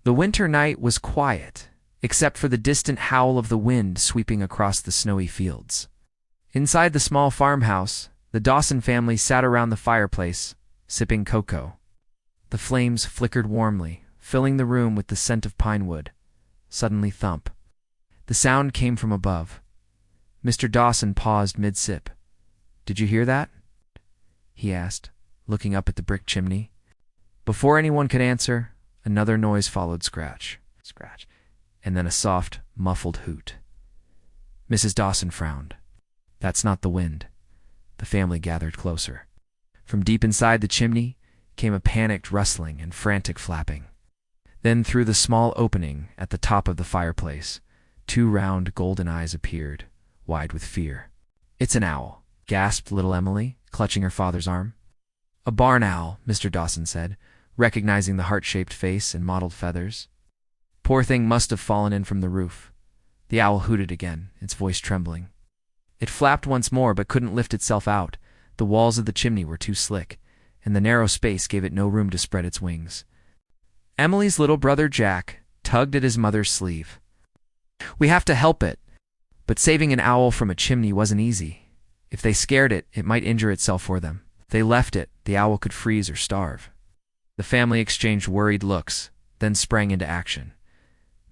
The winter night was quiet, except for the distant howl of the wind sweeping across the snowy fields. Inside the small farmhouse, the Dawson family sat around the fireplace, sipping cocoa. The flames flickered warmly, filling the room with the scent of pine wood. Suddenly thump. The sound came from above. Mr. Dawson paused mid-sip. "Did you hear that?" he asked, looking up at the brick chimney. Before anyone could answer, another noise followed: scratch, scratch, and then a soft, muffled hoot. Mrs. Dawson frowned. "That's not the wind." The family gathered closer. From deep inside the chimney came a panicked rustling and frantic flapping. Then through the small opening at the top of the fireplace, two round golden eyes appeared, wide with fear. "It's an owl," gasped little Emily, clutching her father's arm. "A barn owl," Mr. Dawson said, recognizing the heart-shaped face and mottled feathers. "Poor thing must have fallen in from the roof." The owl hooted again, its voice trembling. It flapped once more but couldn't lift itself out. The walls of the chimney were too slick, and the narrow space gave it no room to spread its wings. Emily's little brother Jack tugged at his mother's sleeve. "We have to help it." But saving an owl from a chimney wasn't easy. If they scared it, it might injure itself for them. If they left it, the owl could freeze or starve. The family exchanged worried looks, then sprang into action.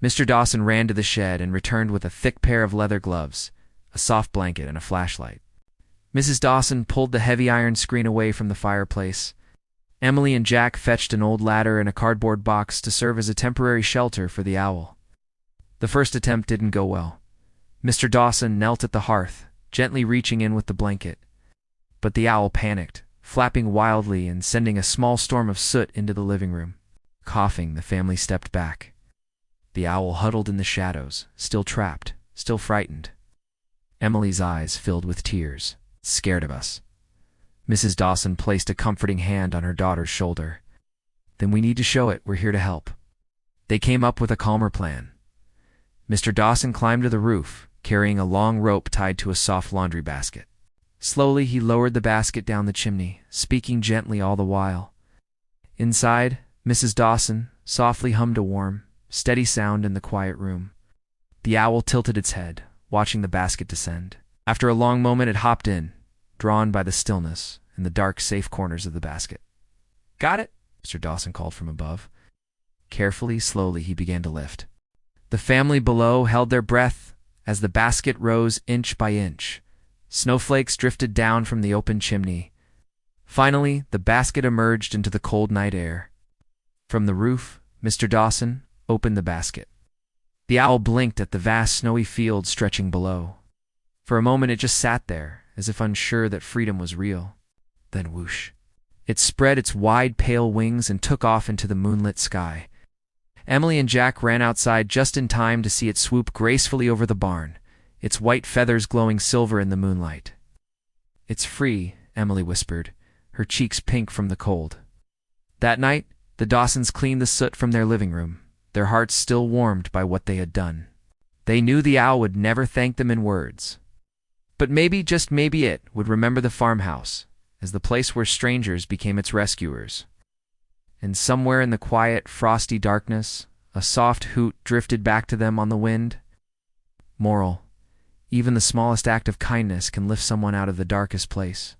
Mr. Dawson ran to the shed and returned with a thick pair of leather gloves, a soft blanket, and a flashlight. Mrs. Dawson pulled the heavy iron screen away from the fireplace. Emily and Jack fetched an old ladder and a cardboard box to serve as a temporary shelter for the owl. The first attempt didn't go well. Mr. Dawson knelt at the hearth, gently reaching in with the blanket. But the owl panicked, flapping wildly and sending a small storm of soot into the living room. Coughing, the family stepped back. The owl huddled in the shadows, still trapped, still frightened. Emily's eyes filled with tears. "Scared of us." Mrs. Dawson placed a comforting hand on her daughter's shoulder. "Then we need to show it we're here to help." They came up with a calmer plan. Mr. Dawson climbed to the roof, carrying a long rope tied to a soft laundry basket. Slowly he lowered the basket down the chimney, speaking gently all the while. Inside, Mrs. Dawson softly hummed a warm, steady sound in the quiet room. The owl tilted its head, watching the basket descend. After a long moment it hopped in, drawn by the stillness and the dark, safe corners of the basket. "Got it?" Mr. Dawson called from above. Carefully, slowly, he began to lift. The family below held their breath as the basket rose inch by inch. Snowflakes drifted down from the open chimney. Finally, the basket emerged into the cold night air. From the roof, Mr. Dawson opened the basket. The owl blinked at the vast snowy field stretching below. For a moment it just sat there, as if unsure that freedom was real. Then whoosh. It spread its wide, pale wings and took off into the moonlit sky. Emily and Jack ran outside just in time to see it swoop gracefully over the barn, its white feathers glowing silver in the moonlight. "It's free," Emily whispered, her cheeks pink from the cold. That night, the Dawsons cleaned the soot from their living room, their hearts still warmed by what they had done. They knew the owl would never thank them in words. But maybe, just maybe, it would remember the farmhouse as the place where strangers became its rescuers. And somewhere in the quiet, frosty darkness, a soft hoot drifted back to them on the wind. Moral: even the smallest act of kindness can lift someone out of the darkest place.